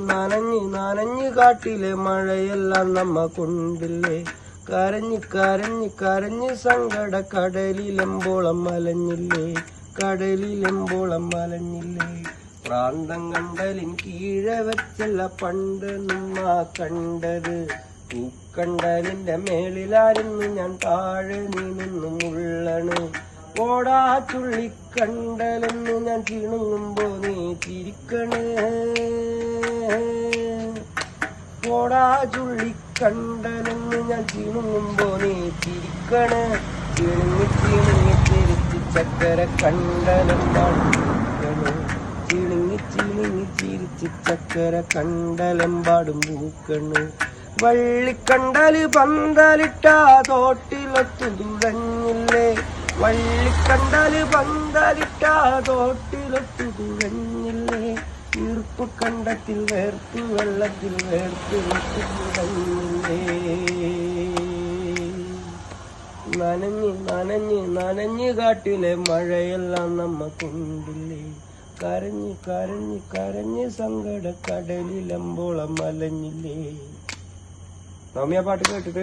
നനഞ്ഞ് നനഞ്ഞ് കാട്ടിലെ മഴയെല്ലാം നമ്മ കൊണ്ടില്ലേ. കരഞ്ഞ് കരഞ്ഞ് കരഞ്ഞ് സങ്കട കടലിലെമ്പോളം മലഞ്ഞില്ലേ. കടലിലെമ്പോളം മലഞ്ഞില്ലേ. പ്രാന്തം കണ്ടലിൻ കീഴെ വെച്ചല്ല പണ്ട് നമ്മ കണ്ടത്. പൂക്കണ്ടലിന്റെ മേളിലായിരുന്നു ഞാൻ താഴെ നീ മുള്ളണ്. ഓടാ ചുള്ളിക്കണ്ടലെന്ന് ഞാൻ ചിണുങ്ങുമ്പോ നീ ചിരിക്കണ്. ഓടാ ചുള്ളിക്കണ്ടലെന്ന് ഞാൻ ചിണുങ്ങുമ്പോ നീ ചിരിക്കണ്. ചിണുങ്ങി ചിണുങ്ങി ചിരിച്ച് ചക്കര കണ്ടലെമ്പാടും പൂക്കണ്. ചിണുങ്ങി ചിണുങ്ങി ചിരിച്ച് ചക്കര കണ്ടലെമ്പാടും പൂക്കണ്. വള്ളിക്കണ്ടല് പന്തലിട്ട തോട്ടിലൊത്തു തുഴഞ്ഞില്ലേ. വള്ളിക്കണ്ടല് പന്തലിട്ട തോട്ടിലൊത്തു തുഴഞ്ഞില്ലേ. ഈർപ്പ് കണ്ടത്തിൽ വേർപ്പ് വെള്ളത്തിൽ വേർപ്പ് ഒത്തു തുഴഞ്ഞില്ലേ. നനഞ്ഞ് നനഞ്ഞ് നനഞ്ഞ് കാട്ടിലെ മഴയെല്ലാം നമ്മ കൊണ്ടില്ലേ. കരഞ്ഞ് കരഞ്ഞ് കരഞ്ഞ് സങ്കട കടലിലെമ്പോളം മലഞ്ഞില്ലേ. നവ്യ പാട്ട് കേട്ടിട്ട്